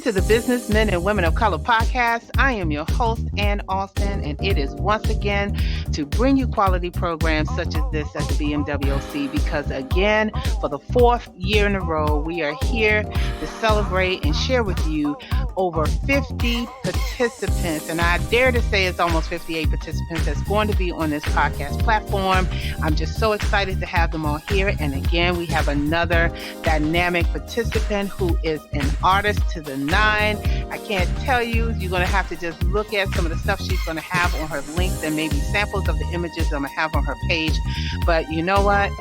to the Businessmen and Women of Color podcast. I am your host, Ann Alston, and it is once again to bring you quality programs such as this at the BMWOC because, again, for the fourth year in a row, we are here to celebrate and share with you over 50 participants, and I dare to say it's almost 58 participants that's going to be on this podcast platform. I'm just so excited to have them all here, and again, we have another dynamic participant who is an artist to the nine. I can't tell you. You're going to have to just look at some of the stuff she's going to have on her links and maybe samples of the images I'm going to have on her page. But you know what?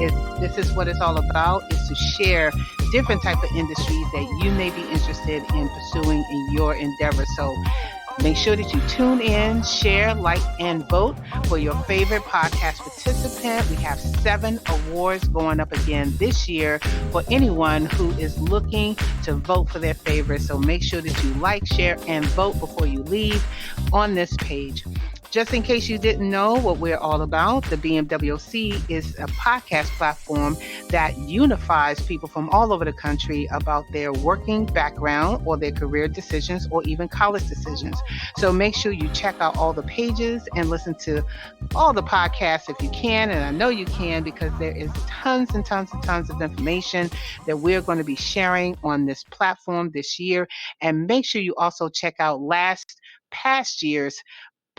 This is what it's all about, is to share different type of industries that you may be interested in pursuing in your endeavor. So make sure that you tune in, share, like, and vote for your favorite podcast participant. We have 7 awards going up again this year for anyone who is looking to vote for their favorite. So make sure that you like, share, and vote before you leave on this page. Just in case you didn't know what we're all about, the BMWOC is a podcast platform that unifies people from all over the country about their working background or their career decisions or even college decisions. So make sure you check out all the pages and listen to all the podcasts if you can, and I know you can because there is tons and tons and tons of information that we're going to be sharing on this platform this year. And make sure you also check out past year's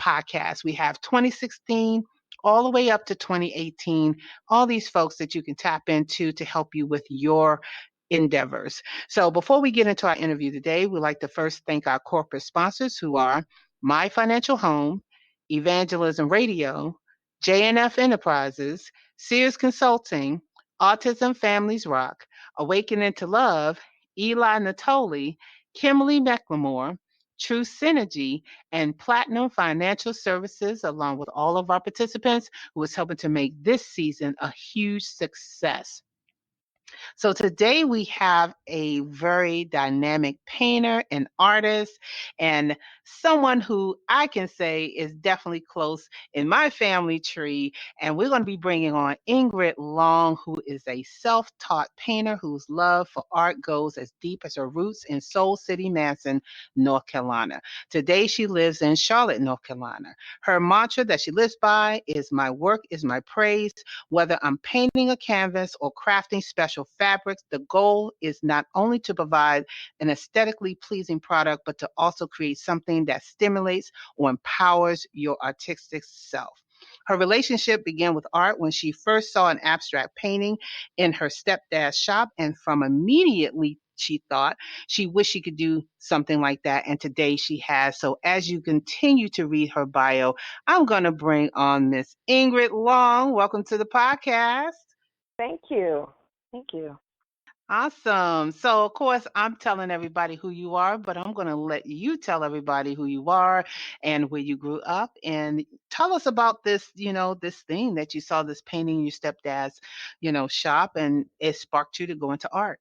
podcast. We have 2016 all the way up to 2018, all these folks that you can tap into to help you with your endeavors. So before we get into our interview today, we'd like to first thank our corporate sponsors who are My Financial Home, Evangelism Radio, JNF Enterprises, Sears Consulting, Autism Families Rock, Awakening to Love, Eli Natoli, Kimberly McLemore, True Synergy, and Platinum Financial Services, along with all of our participants who is helping to make this season a huge success. So today we have a very dynamic painter and artist and someone who I can say is definitely close in my family tree. And we're going to be bringing on Ingrid Long, who is a self-taught painter whose love for art goes as deep as her roots in Soul City, Manson, North Carolina. Today she lives in Charlotte, North Carolina. Her mantra that she lives by is "My work is my praise." Whether I'm painting a canvas or crafting special fabrics, the goal is not only to provide an aesthetically pleasing product, but to also create something that stimulates or empowers your artistic self. Her relationship began with art when she first saw an abstract painting in her stepdad's shop, and from immediately she thought she wished she could do something like that, and today she has. So as you continue to read her bio, I'm going to bring on Miss Ingrid Long. Welcome to the podcast. Thank you. Thank you. Awesome. So, of course, I'm telling everybody who you are, but I'm going to let you tell everybody who you are and where you grew up. And tell us about this, this thing that you saw, this painting in your stepdad's, shop, and it sparked you to go into art.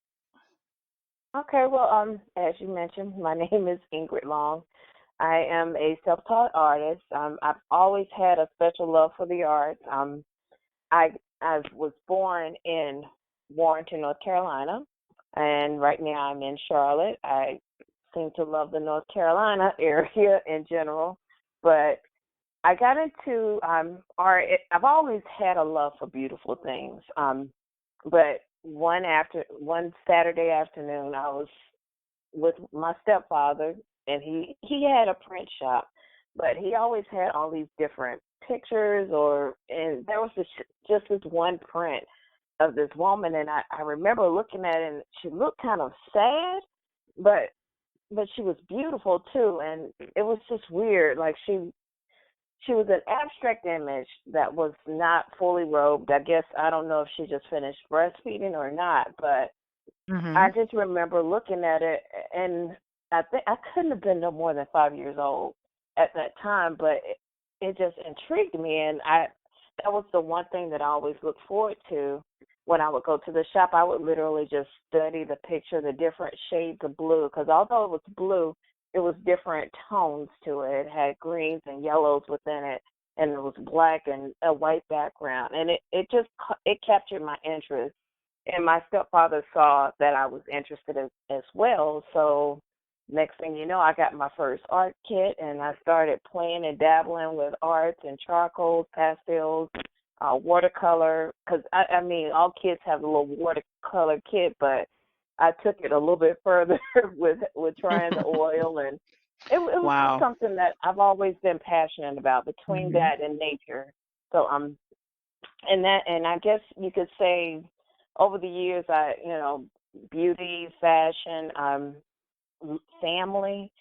Okay, well, as you mentioned, my name is Ingrid Long. I am a self-taught artist. I've always had a special love for the arts. I I was born in Warrenton, North Carolina, and right now I'm in Charlotte. I seem to love the North Carolina area in general, but I got into art. I've always had a love for beautiful things. But one Saturday afternoon, I was with my stepfather, and he had a print shop, but he always had all these different pictures, and there was just this one print of this woman, and I remember looking at it, and she looked kind of sad, but she was beautiful too, and it was just weird. Like she was an abstract image that was not fully robed. I guess I don't know if she just finished breastfeeding or not, but I Mm-hmm. just remember looking at it, and I think I couldn't have been no more than 5 years old at that time, but it just intrigued me, and that was the one thing that I always looked forward to when I would go to the shop. I would literally just study the picture, the different shades of blue, because although it was blue, it was different tones to it. It had greens and yellows within it, and it was black and a white background, and it captured my interest. And my stepfather saw that I was interested as well, so next thing you know, I got my first art kit, and I started playing and dabbling with arts and charcoals, pastels, watercolor. Because I mean, all kids have a little watercolor kit, but I took it a little bit further with trying the oil, and it was just Wow. something that I've always been passionate about, between Hmm. that and nature. So and I guess you could say over the years, beauty, fashion, family.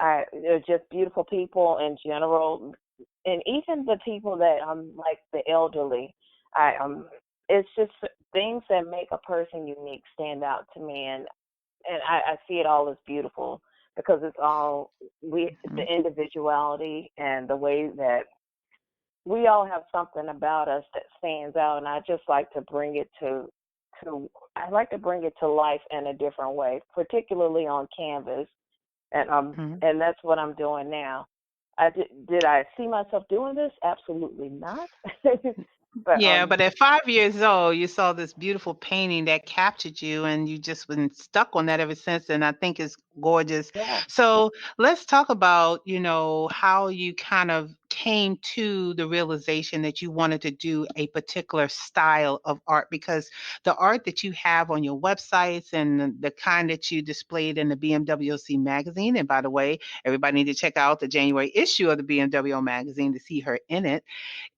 They're just beautiful people in general, and even the people that like the elderly. I It's just things that make a person unique stand out to me, and I see it all as beautiful because it's all the individuality and the way that we all have something about us that stands out, and I just like to bring it to I like to bring it to life in a different way, particularly on canvas, Hmm. and that's what I'm doing now. Did I see myself doing this? Absolutely not. but Yeah, but at 5 years old, you saw this beautiful painting that captured you, and you just been stuck on that ever since. And I think it's gorgeous. Yeah, So let's talk about, how you kind of came to the realization that you wanted to do a particular style of art, because the art that you have on your websites and the kind that you displayed in the BMWC magazine, and by the way, everybody need to check out the January issue of the BMW magazine to see her in it,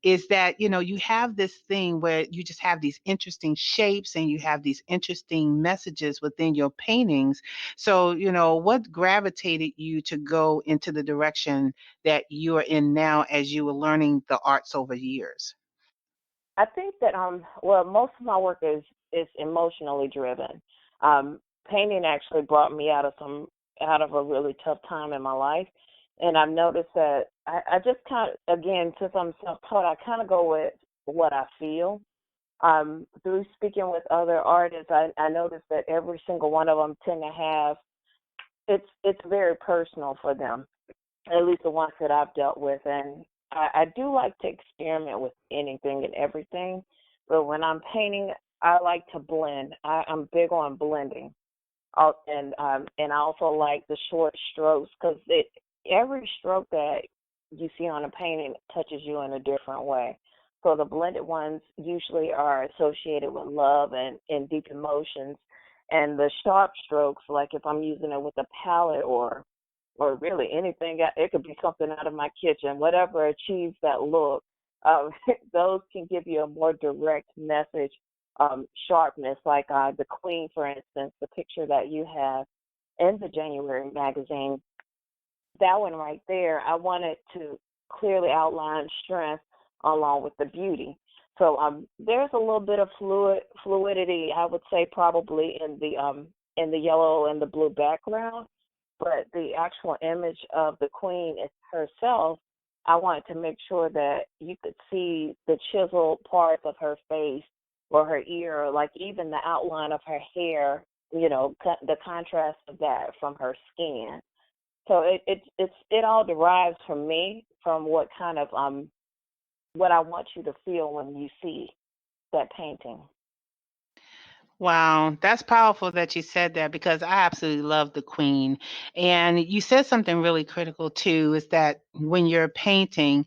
is that you have this thing where you just have these interesting shapes and you have these interesting messages within your paintings. So what gravitated you to go into the direction that you are in now as you were learning the arts over years? I think that well, most of my work is emotionally driven. Painting actually brought me out of a really tough time in my life, and I've noticed that I just kind of, again, since I'm self-taught, I kind of go with what I feel. Through speaking with other artists, I noticed that every single one of them tend to have it's very personal for them, at least the ones that I've dealt with. And I do like to experiment with anything and everything, but when I'm painting, I like to blend. I'm big on blending. And I also like the short strokes because every stroke that you see on a painting touches you in a different way. So the blended ones usually are associated with love and deep emotions, and the sharp strokes, like if I'm using it with a palette or really anything, it could be something out of my kitchen, whatever achieves that look. Those can give you a more direct message, sharpness, like the Queen, for instance, the picture that you have in the January magazine. That one right there, I wanted to clearly outline strength along with the beauty. So there's a little bit of fluidity, I would say, probably in the yellow and the blue background, but the actual image of the queen herself, I wanted to make sure that you could see the chiseled parts of her face or her ear, or like even the outline of her hair. The contrast of that from her skin. So it all derives from me, from what kind of what I want you to feel when you see that painting. Wow, that's powerful that you said that, because I absolutely love the Queen. And you said something really critical too, is that when you're painting,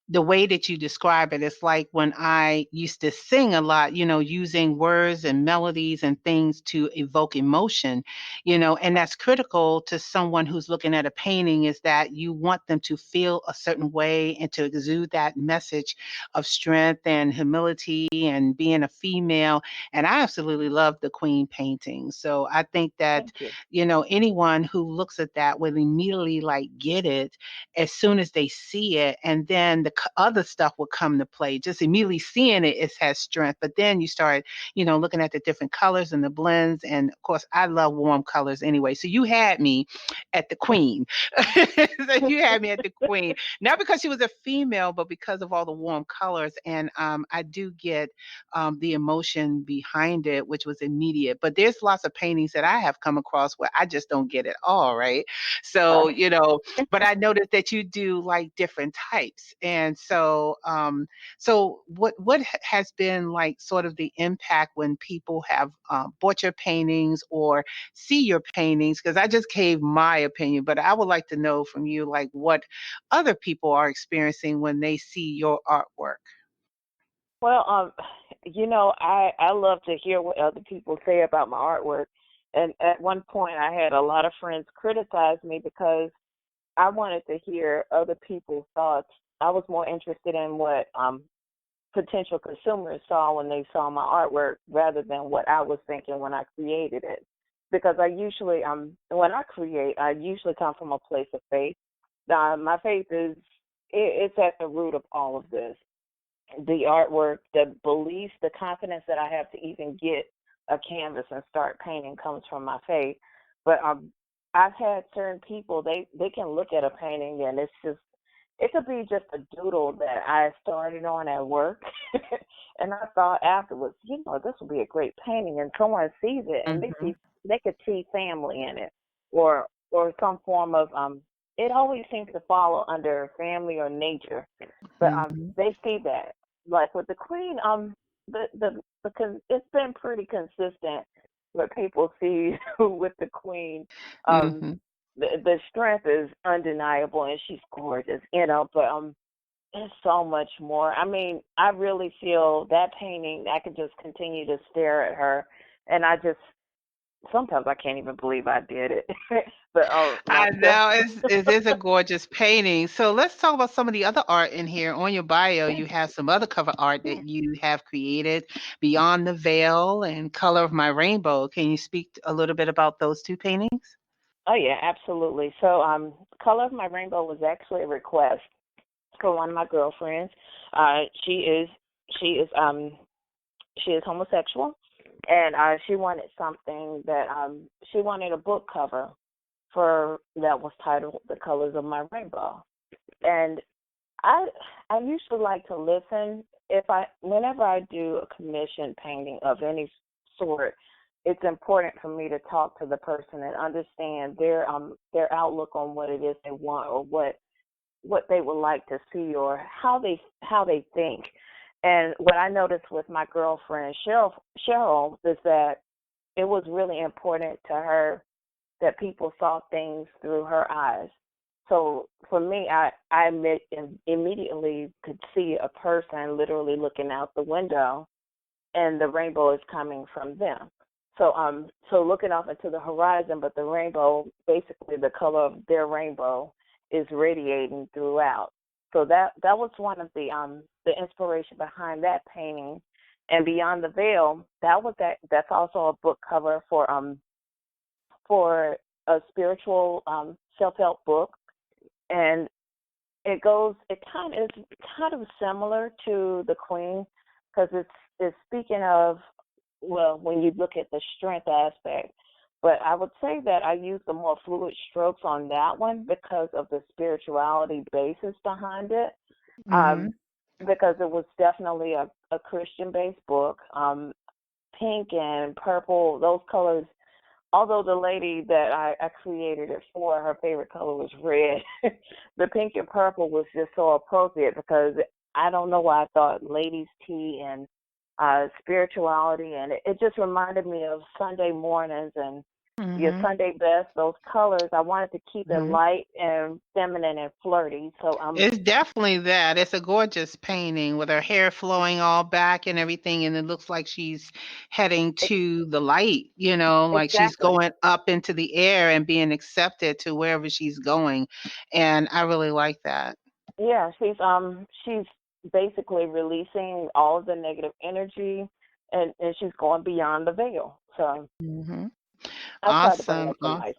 the way that you describe it, it's like when I used to sing a lot, using words and melodies and things to evoke emotion, and that's critical to someone who's looking at a painting, is that you want them to feel a certain way and to exude that message of strength and humility and being a female. And I absolutely love the Queen painting. So I think that, Thank you. anyone who looks at that will immediately like get it as soon as they see it, and then the other stuff will come to play. Just immediately seeing it, it has strength, but then you start, looking at the different colors and the blends, and of course, I love warm colors anyway. So you had me at the Queen. So you had me at the Queen, not because she was a female, but because of all the warm colors, and I do get the emotion behind it, which was immediate. But there's lots of paintings that I have come across where I just don't get it all right. So Right. but I noticed that you do do like different types. And so so has been like sort of the impact when people have bought your paintings or see your paintings? Because I just gave my opinion, but I would like to know from you like what other people are experiencing when they see your artwork. Well, I love to hear what other people say about my artwork. And at one point, I had a lot of friends criticize me because I wanted to hear other people's thoughts. I was more interested in what potential consumers saw when they saw my artwork rather than what I was thinking when I created it. Because I usually, when I create, I usually come from a place of faith. My faith is it's at the root of all of this. The artwork, the beliefs, the confidence that I have to even get a canvas and start painting comes from my faith. But I've had certain people they can look at a painting and it could be just a doodle that I started on at work, and I thought afterwards, this would be a great painting, and someone sees it and Mhm. they could see family in it, or some form of It always seems to follow under family or nature, but Mhm. they see that. Like with the queen, it's been pretty consistent what people see with the queen. Um, Mhm. the strength is undeniable, and she's gorgeous, But there's so much more. I mean, I really feel that painting. I could just continue to stare at her, and I just sometimes I can't even believe I did it. But I myself. know it is a gorgeous painting. So let's talk about some of the other art in here. On your bio, you have some other cover art that you have created, Beyond the Veil and Color of My Rainbow. Can you speak a little bit about those two paintings? Oh yeah, absolutely. So, Color of My Rainbow was actually a request for one of my girlfriends. Uh, she is she is she is homosexual, and she wanted something that she wanted a book cover for that was titled "The Colors of My Rainbow." And I I usually like to listen if I whenever I do a commission painting of any sort. It's important for me to talk to the person and understand their outlook on what it is they want, or what they would like to see, or how they think. And what I noticed with my girlfriend Cheryl is that it was really important to her that people saw things through her eyes. So for me, immediately could see a person literally looking out the window, and the rainbow is coming from them. So looking off into the horizon, but the rainbow, basically the color of their rainbow, is radiating throughout. So that was one of the inspiration behind that painting. And Beyond the Veil, that's also a book cover for a spiritual self help book, and it kind of similar to the Queen, because it's speaking of, well, when you look at the strength aspect. But I would say that I use the more fluid strokes on that one because of the spirituality basis behind it. Um, Mhm. because it was definitely a Christian based book. Pink and purple, those colors, although the lady that I created it for, her favorite color was red, the pink and purple was just so appropriate because I don't know why I thought ladies' tea and spirituality, and it just reminded me of Sunday mornings and your Mhm. Sunday best, those colors. I wanted to keep it Mhm. light and feminine and flirty. So It's definitely that. It's a gorgeous painting with her hair flowing all back and everything, and it looks like she's heading e- to the light, like she's exactly. going up into the air and being accepted to wherever she's going. And I really like that. Yeah, she's basically releasing all of the negative energy, and she's going beyond the veil. So Mhm. I tried to bring Awesome. that to life.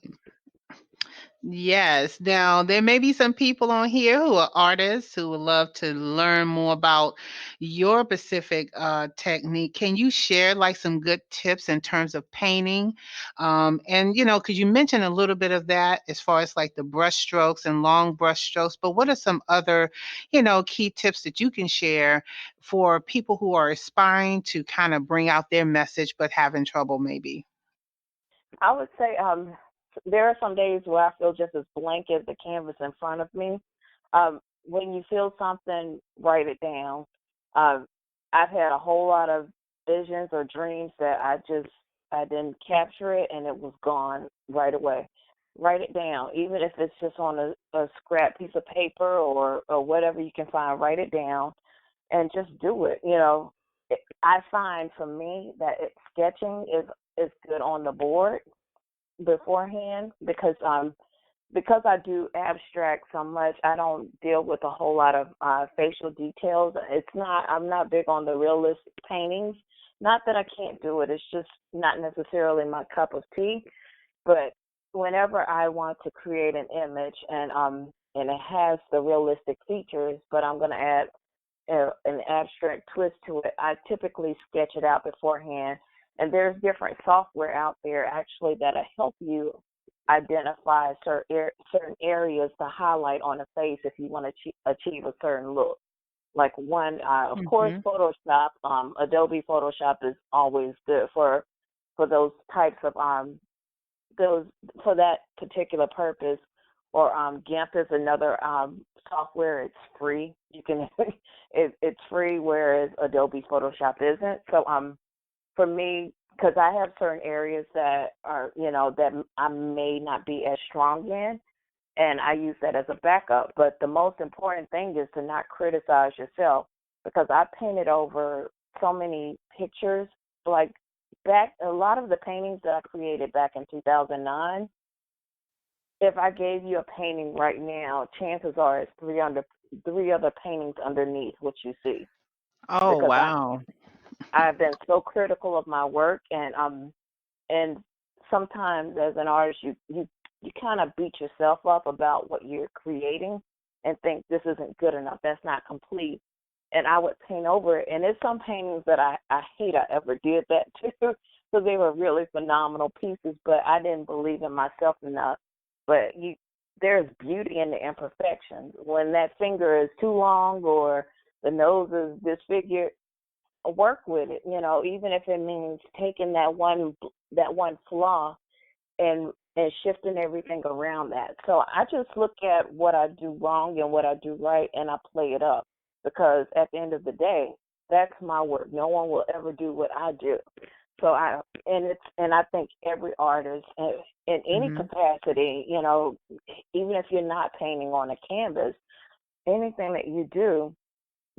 Yes. Now, there may be some people on here who are artists who would love to learn more about your specific technique. Can you share like some good tips in terms of painting? And, because you mentioned a little bit of that as far as like the brush strokes and long brush strokes, but what are some other, key tips that you can share for people who are aspiring to kind of bring out their message but having trouble maybe? I would say there are some days where I feel just as blank as the canvas in front of me. When you feel something, write it down. Um, I've had a whole lot of visions or dreams that I didn't capture it and it was gone right away. Write it down, even if it's just on a scrap piece of paper or whatever you can find. Write it down and just do it. I find for me that sketching is good on the board beforehand because I do abstract so much, I don't deal with a whole lot of facial details. I'm not big on the realistic paintings. Not that I can't do it, it's just not necessarily my cup of tea. But whenever I want to create an image and it has the realistic features, but I'm going to add an abstract twist to it, I typically sketch it out beforehand. And there's different software out there actually that'll help you identify certain areas to highlight on a face if you want to achieve a certain look. Like one, of course, Mm-hmm. Photoshop. Adobe Photoshop is always good for those types of those for that particular purpose. Or GIMP is another software. It's free. You can it's free, whereas Adobe Photoshop isn't. So for me, because I have certain areas that are, that I may not be as strong in, and I use that as a backup. But the most important thing is to not criticize yourself, because I painted over so many pictures. Like a lot of the paintings that I created back in 2009, if I gave you a painting right now, chances are it's three other paintings underneath what you see, Oh, because wow. I've been so critical of my work, and sometimes as an artist you kind of beat yourself up about what you're creating and think this isn't good enough, that's not complete, and I would paint over it. And there's some paintings that I hate I ever did that to, because they were really phenomenal pieces, but I didn't believe in myself enough. But there's beauty in the imperfections. When that finger is too long or the nose is disfigured, work with it, even if it means taking that one flaw and shifting everything around that. So I just look at what I do wrong and what I do right, and I play it up, because at the end of the day, that's my work. No one will ever do what I do. So I think every artist in any Mm-hmm. capacity, even if you're not painting on a canvas, anything that you do,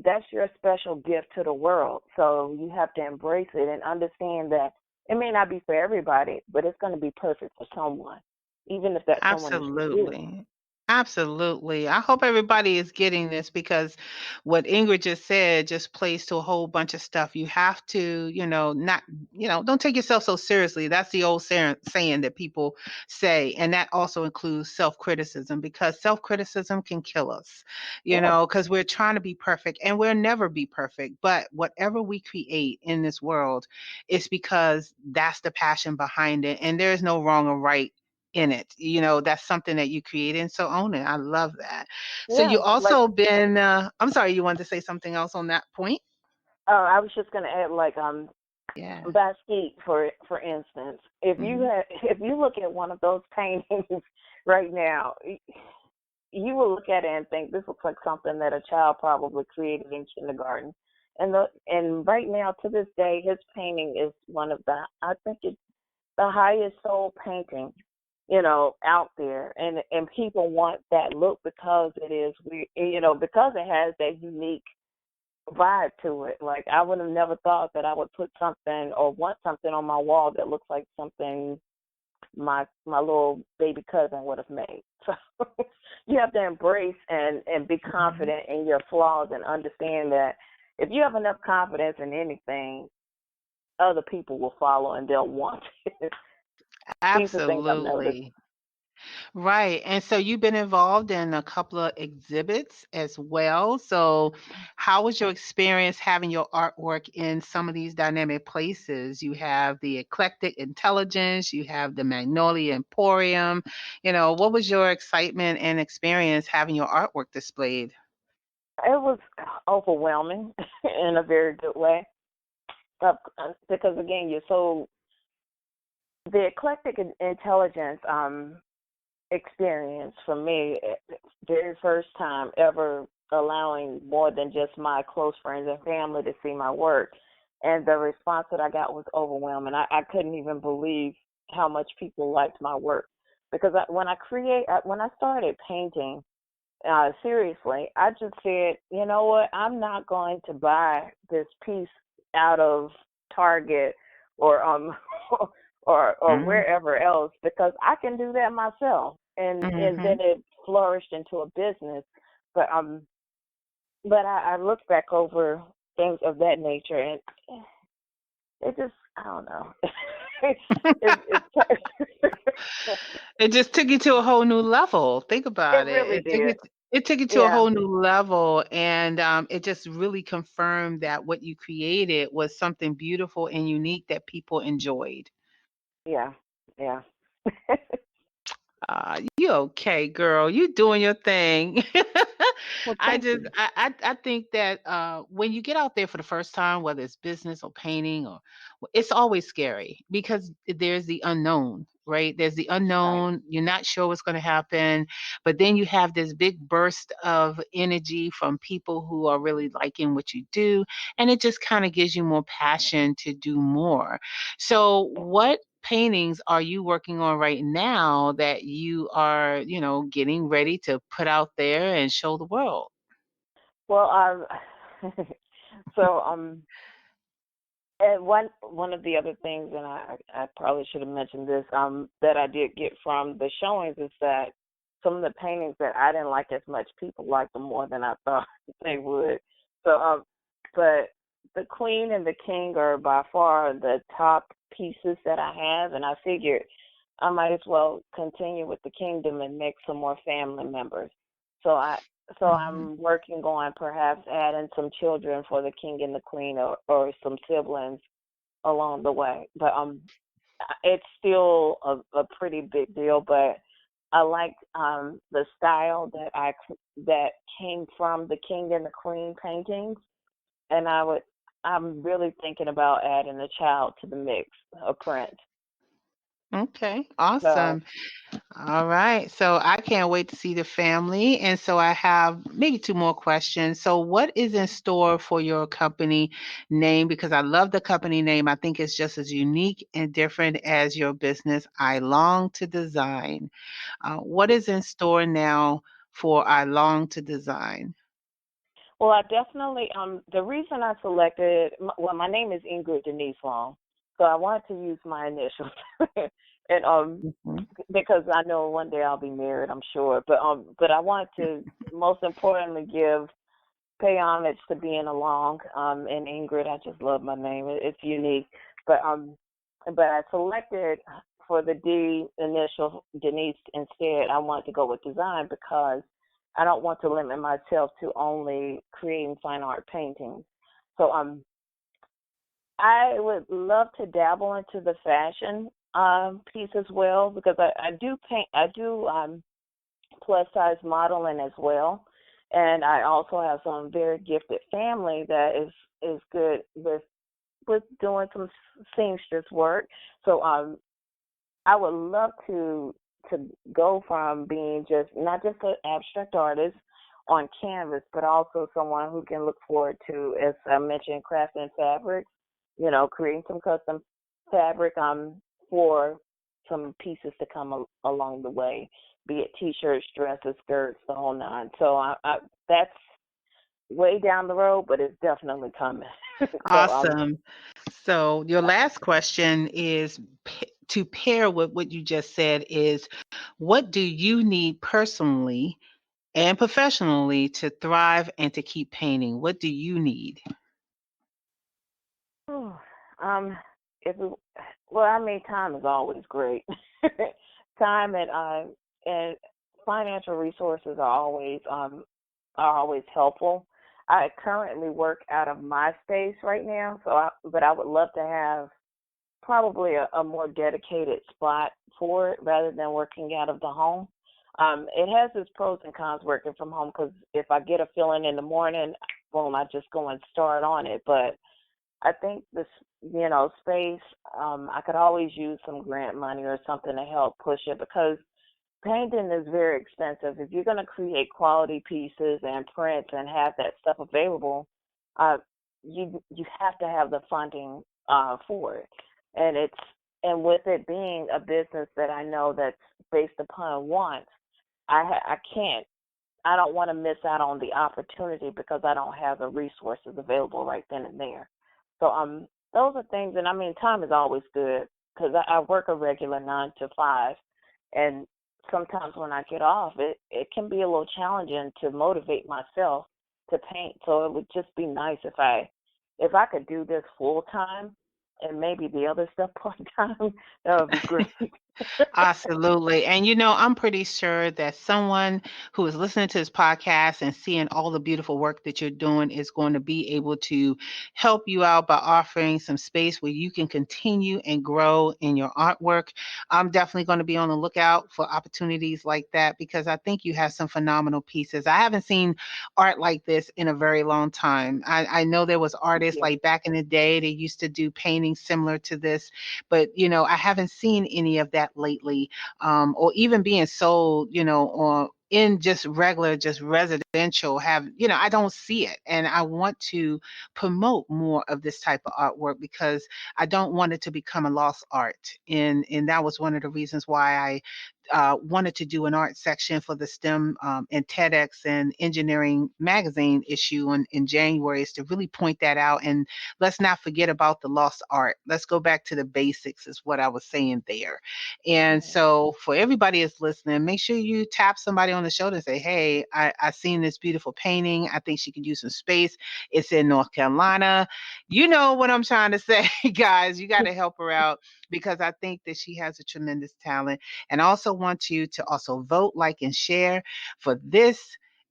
that's your special gift to the world. So you have to embrace it and understand that it may not be for everybody, but it's going to be perfect for someone, even if that someone is you. Absolutely. Absolutely. I hope everybody is getting this, because what Ingrid just said just plays to a whole bunch of stuff. You have to, not, don't take yourself so seriously. That's the old saying that people say. And that also includes self criticism, because self criticism can kill us, Yeah, because we're trying to be perfect and we'll never be perfect. But whatever we create in this world, it's because that's the passion behind it. And there is no wrong or right in it. That's something that you created, and so own it. I love that. So yeah. you Like, also been I'm sorry, you wanted to say something else on that point? I was just going to add, like, Yeah. Basquiat, for instance. Mhm. If you look at one of those paintings right now, you will look at it and think this looks like something that a child probably created in kindergarten. And right now, to this day, his painting is one of I think it's the highest sold painting, out there, and people want that look because it is weird, because it has that unique vibe to it. Like, I would have never thought that I would put something or want something on my wall that looks like something my little baby cousin would have made. So you have to embrace and be Mhm. confident in your flaws and understand that if you have enough confidence in anything, other people will follow and they'll want it. These are things I've noticed. Absolutely. Right. And so you've been involved in a couple of exhibits as well. So how was your experience having your artwork in some of these dynamic places? You have the Eclectic Intelligence, you have the Magnolia Emporium. What was your excitement and experience having your artwork displayed? It was overwhelming in a very good way, because again, you're so the eclectic intelligence. experience for me. Very first time ever allowing more than just my close friends and family to see my work. And the response that I got was overwhelming. I couldn't even believe how much people liked my work. Because when I started painting, seriously, I just said, you know what? I'm not going to buy this piece out of Target or or wherever else because I can do that myself. And Mm-hmm. then it flourished into a business. But I look back over things of that nature, and it just I don't know. It's It just took you to a whole new level. Think it about it. really did. It took you to a Yeah, whole new level, and it just really confirmed that what you created was something beautiful and unique that people enjoyed. yeah, yeah. You okay, girl? You doing your thing. Well, thank you. I think that when you get out there for the first time, whether it's business or painting or it's always scary because there's the unknown, right? There's the Right. unknown. You're not sure what's going to happen, but then you have this big burst of energy from people who are really liking what you do, and it just kind of gives you more passion to do more. So, what paintings are you working on right now that you are, getting ready to put out there and show the world? Well, so and one of the other things, and I probably should have mentioned this, that I did get from the showings is that some of the paintings that I didn't like as much, people liked them more than I thought they would. So, but the Queen and the King are by far the top pieces that I have, and I figured I might as well continue with the kingdom and make some more family members. So so Mhm. I'm working on perhaps adding some children for the king and the queen, or some siblings along the way. But it's still a pretty big deal. But I like the style that came from the king and the queen paintings, and I'm really thinking about adding a child to the mix, a prince. Okay, So awesome. All right. So I can't wait to see the family. And so I have maybe two more questions. So, what is in store for your company name? Because I love the company name. I think it's just as unique and different as your business. I long to design. What is in store now for I long to design? well, I definitely the reason I selected well, my name is Ingrid Denise Long, so I wanted to use my initials, and Mhm. because I know one day I'll be married, I'm sure, but I want to most importantly give pay homage to being along, and Ingrid. I just love my name; it's unique, but um, but I selected for the D initial Denise instead. I want to go with design because I don't want to limit myself to only creating fine art paintings. So I would love to dabble into the fashion piece as well because I do paint. I do plus size modeling as well, and I also have some very gifted family that is good with doing some seamstress work. So I would love to go from being just not just an abstract artist on canvas, but also someone who can look forward to, as I mentioned, crafting fabrics. You know, creating some custom fabric for some pieces to come along the way, be it t-shirts, dresses, skirts, the whole nine. So that's way down the road, but it's definitely coming. so Awesome. So, your last question is to pair with what you just said is what do you need personally and professionally to thrive and to keep painting? What do you need? um, if we, well, I mean, time is always great. Time and financial resources are always helpful. I currently work out of my space right now, but I would love to have probably a more dedicated spot for it rather than working out of the home. It has its pros and cons working from home because if I get a feeling in the morning, boom, I just go and start on it. But I think this, space, I could always use some grant money or something to help push it because painting is very expensive. If you're going to create quality pieces and prints and have that stuff available, uh, you have to have the funding for it. And it's and with it being a business that I know that's based upon wants, I can't. I don't want to miss out on the opportunity because I don't have the resources available right then and there. So those are things, and I mean, time is always good because I work a regular 9 to 5, and sometimes when I get off, it can be a little challenging to motivate myself to paint. So it would just be nice if I could do this full time and maybe the other stuff part time. That would be great. Absolutely. And I'm pretty sure that someone who is listening to this podcast and seeing all the beautiful work that you're doing is going to be able to help you out by offering some space where you can continue and grow in your artwork. I'm definitely going to be on the lookout for opportunities like that because I think you have some phenomenal pieces. I haven't seen art like this in a very long time. I know there was Thank artists you. like back in the day, they used to do paintings similar to this, but I haven't seen any of that lately, or even being sold, or in just regular, just residential. I don't see it, and I want to promote more of this type of artwork because I don't want it to become a lost art, and that was one of the reasons why I wanted to do an art section for the STEM and TEDx and Engineering magazine issue in January, is to really point that out. And let's not forget about the lost art. Let's go back to the basics, is what I was saying there. And Right. so for everybody that's listening, make sure you tap somebody on the shoulder and say, hey, I seen this beautiful painting. I think she could use some space. It's in North Carolina. You know what I'm trying to say, guys. You got to help her out because I think that she has a tremendous talent. And I also want you to also vote, like, and share for this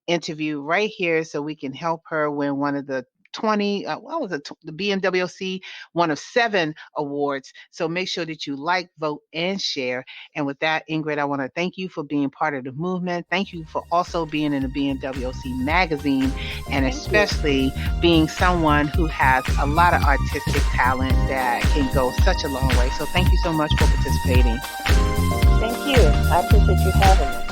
interview right here so we can help her win one of the 20, what was it, the BMWC, one of 7 awards. So make sure that you like, vote, and share. And with that, Ingrid, I want to thank you for being part of the movement. Thank you for also being in the BMWC magazine, and Thank you. especially being someone who has a lot of artistic talent that can go such a long way. So thank you so much for participating. Thank you. I appreciate you having me.